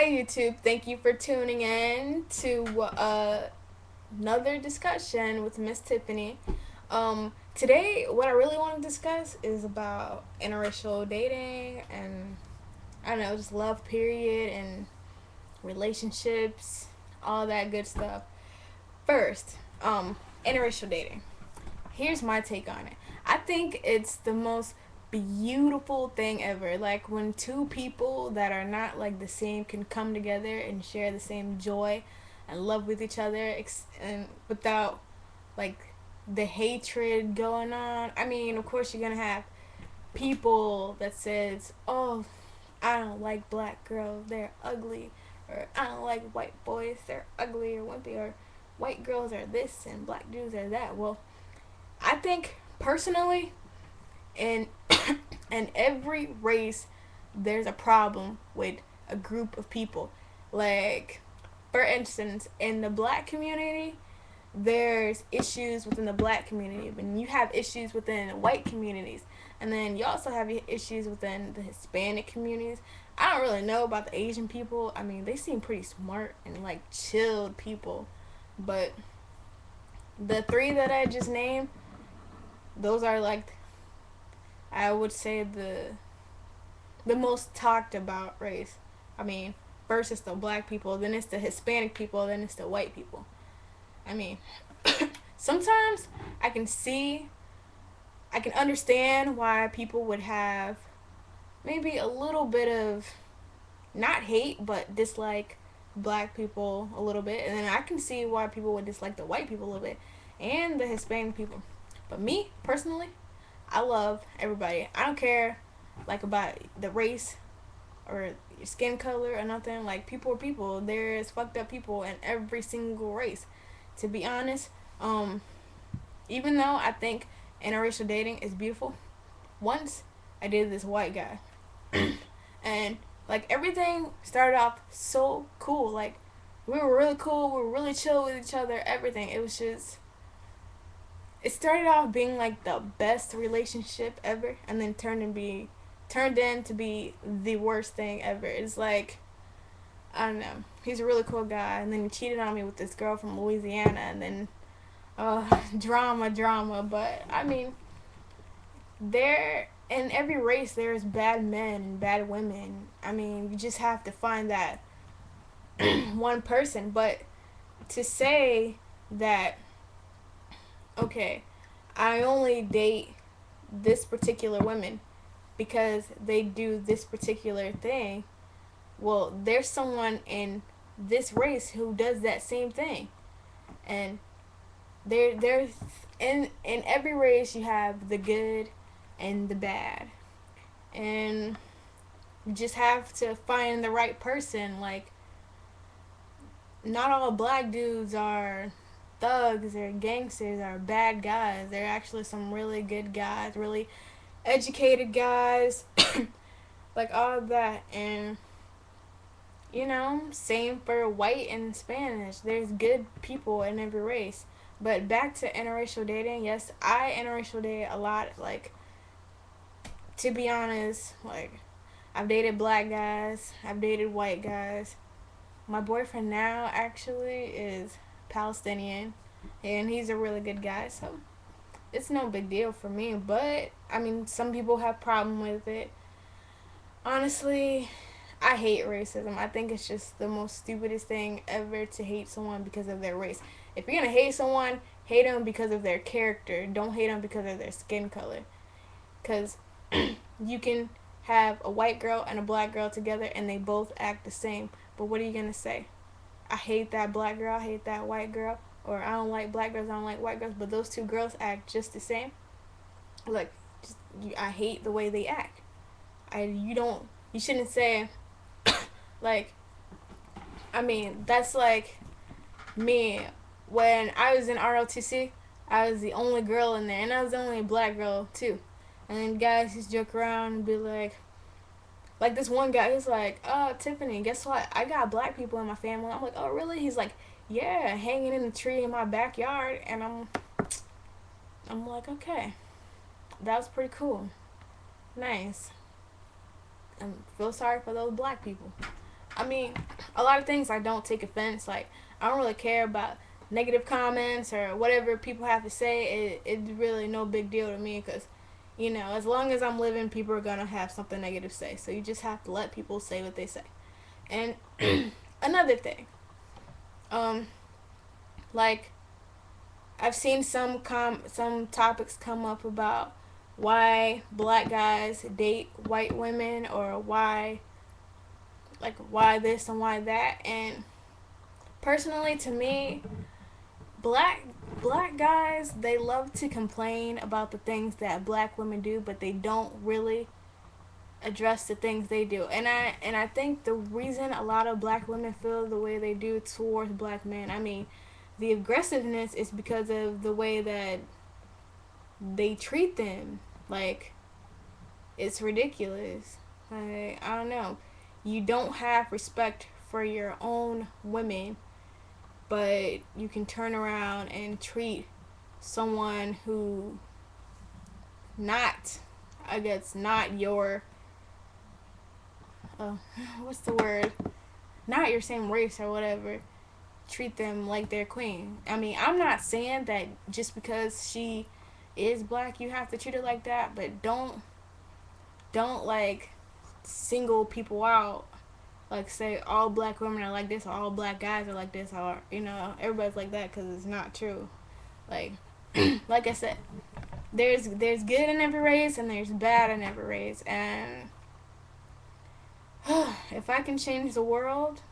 Hi YouTube, thank you for tuning in to another discussion with Miss Tiffany. Today, what I really want to discuss is about interracial dating and I don't know, just love period and relationships, all that good stuff. First, interracial dating. Here's my take on it. I think it's the most beautiful thing ever. Like when two people that are not like the same can come together and share the same joy and love with each other and without like the hatred going on. I mean, of course you're going to have people that says, "Oh, I don't like black girls, they're ugly," or "I don't like white boys, they're ugly or wimpy," or "white girls are this and black dudes are that." Well, I think personally, in in every race, there's a problem with a group of people. Like, for instance, in the black community, there's issues within the black community, and you have issues within white communities, and then you also have issues within the Hispanic communities. I don't really know about the Asian people. I mean, they seem pretty smart and like chilled people, but the three that I just named, those are like I would say the most talked about race. I mean, first it's the black people, then it's the Hispanic people, then it's the white people. I mean, sometimes I can see, I can understand why people would have maybe a little bit of not hate but dislike black people a little bit, and then I can see why people would dislike the white people a little bit and the Hispanic people. But me personally, I love everybody. I don't care like about the race or your skin color or nothing. Like, people are people. There's fucked up people in every single race. To be honest, even though I think interracial dating is beautiful, once I dated this white guy, and like everything started off so cool. Like, we were really cool. We were really chill with each other. Everything. It was just, it started off being like the best relationship ever, and then turned in to be the worst thing ever. It's like, I don't know. He's a really cool guy, and then he cheated on me with this girl from Louisiana, and then drama. But I mean, there in every race there's bad men and bad women. I mean, you just have to find that one person. But to say that, okay, I only date this particular women because they do this particular thing, well, there's someone in this race who does that same thing. And there's in every race you have the good and the bad. And you just have to find the right person. Like, not all black dudes are thugs or gangsters or bad guys. They're actually some really good guys, really educated guys, like all of that. And same for white and Spanish. There's good people in every race. But back to interracial dating, yes, I interracial date a lot. Like, to be honest, like, I've dated black guys, I've dated white guys. My boyfriend now actually is Palestinian, and he's a really good guy, so it's no big deal for me. But I mean, some people have problem with it. Honestly, I hate racism. I think it's just the most stupidest thing ever to hate someone because of their race. If you're gonna hate someone, hate them because of their character. Don't hate them because of their skin color. Because you can have a white girl and a black girl together and they both act the same. But what are you gonna say? I hate that black girl, I hate that white girl, or I don't like black girls, I don't like white girls, but those two girls act just the same. Like, I hate the way they act. You shouldn't say, like, I mean, that's like me. When I was in ROTC, I was the only girl in there, and I was the only black girl, too. And then guys just joke around and be like this one guy, he's like, Tiffany, guess what? I got black people in my family. I'm like, oh, really? He's like, yeah, hanging in the tree in my backyard. And I'm like, okay, that was pretty cool. Nice. I feel sorry for those black people. I mean, a lot of things I don't take offense. Like, I don't really care about negative comments or whatever people have to say. It's really no big deal to me because, you know, as long as I'm living, people are going to have something negative to say. So you just have to let people say what they say. And another thing, um, like, I've seen some topics come up about why black guys date white women, or why this and why that. And personally, to me, black black guys, they love to complain about the things that black women do, but they don't really address the things they do. And I think the reason a lot of black women feel the way they do towards black men, I mean, the aggressiveness is because of the way that they treat them. Like, it's ridiculous. Like, I don't know. You don't have respect for your own women, but you can turn around and treat someone who not, I guess, not your, uh, what's the word? Not your same race or whatever. Treat them like they're queen. I mean, I'm not saying that just because she is black, you have to treat her like that, but don't like single people out, like say all black women are like this or all black guys are like this, or you know, everybody's like that, because it's not true. Like like I said, there's good in every race and there's bad in every race. And if I can change the world,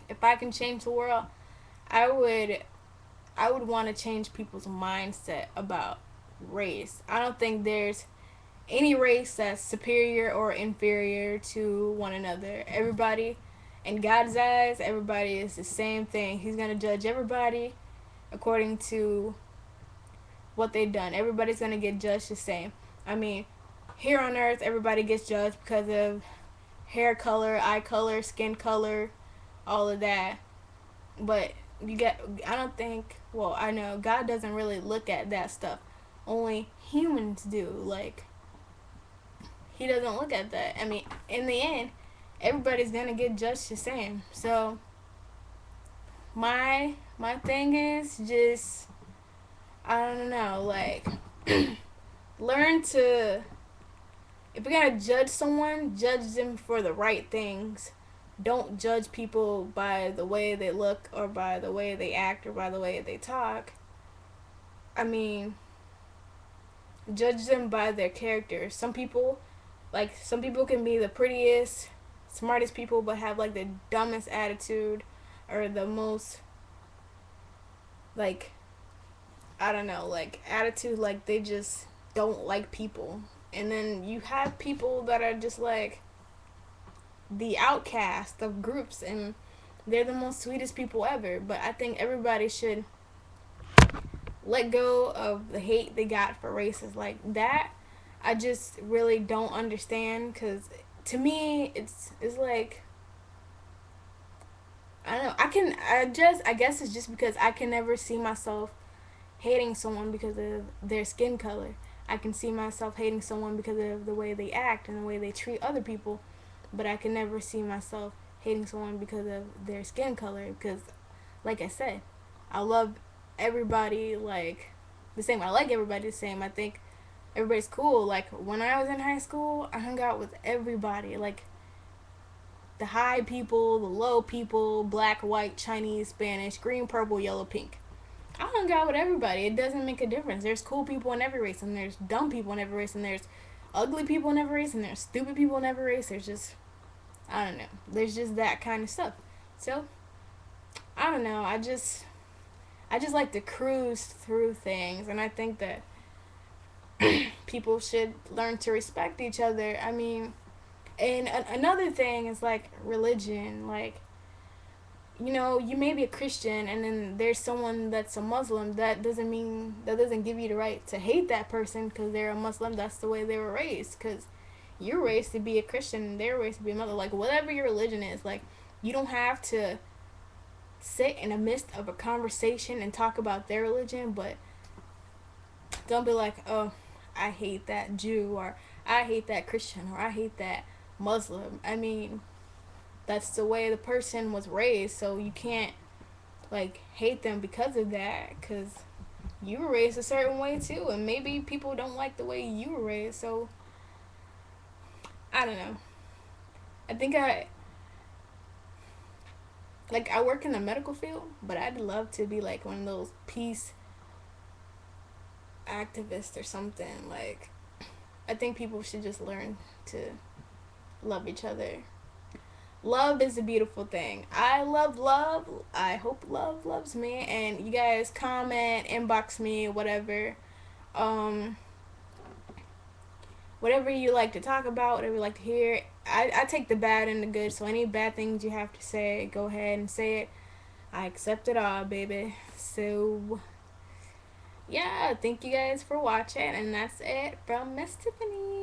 if I can change the world, I would I would want to change people's mindset about race. I don't think there's any race that's superior or inferior to one another. Everybody, in God's eyes, everybody is the same thing. He's going to judge everybody according to what they've done. Everybody's going to get judged the same. I mean, here on earth, everybody gets judged because of hair color, eye color, skin color, all of that. But I don't think, well, I know God doesn't really look at that stuff. Only humans do. Like, he doesn't look at that. I mean, in the end, everybody's gonna get judged the same. So my thing is just, I don't know, like learn to, if you're gonna judge someone, judge them for the right things. Don't judge people by the way they look or by the way they act or by the way they talk. I mean, judge them by their character. Some people can be the prettiest, smartest people, but have like the dumbest attitude, or the most, like, I don't know, like attitude, like they just don't like people. And then you have people that are just like the outcast of groups, and they're the most sweetest people ever. But I think everybody should let go of the hate they got for races like that. I just really don't understand, because to me it's like, I don't know, I guess it's just because I can never see myself hating someone because of their skin color. I can see myself hating someone because of the way they act and the way they treat other people, but I can never see myself hating someone because of their skin color. Because, like I said, I love everybody like the same. I like everybody the same. I think everybody's cool. Like, when I was in high school, I hung out with everybody. Like, the high people, the low people, black, white, Chinese, Spanish, green, purple, yellow, pink. I hung out with everybody. It doesn't make a difference. There's cool people in every race, and there's dumb people in every race, and there's ugly people in every race, and there's stupid people in every race. There's just, I don't know. There's just that kind of stuff. So, I don't know. I just like to cruise through things, and I think that people should learn to respect each other. I mean, and another thing is like religion. Like, you know, you may be a Christian, and then there's someone that's a Muslim. That doesn't give you the right to hate that person because they're a Muslim. That's the way they were raised. Because you're raised to be a Christian, and they're raised to be a Muslim. Like, whatever your religion is, like, you don't have to sit in the midst of a conversation and talk about their religion, but don't be like, oh, I hate that Jew, or I hate that Christian, or I hate that Muslim. I mean, that's the way the person was raised. So you can't like hate them because of that, because you were raised a certain way too, and maybe people don't like the way you were raised. So I don't know. I think I work in the medical field, but I'd love to be like one of those peace activists or something. Like, I think people should just learn to love each other. Love is a beautiful thing. I love love. I hope love loves me. And you guys comment, inbox me, whatever. Um, whatever you like to talk about, whatever you like to hear. I take the bad and the good. So any bad things you have to say, go ahead and say it. I accept it all, baby. So yeah, thank you guys for watching, and that's it from Miss Tiffany.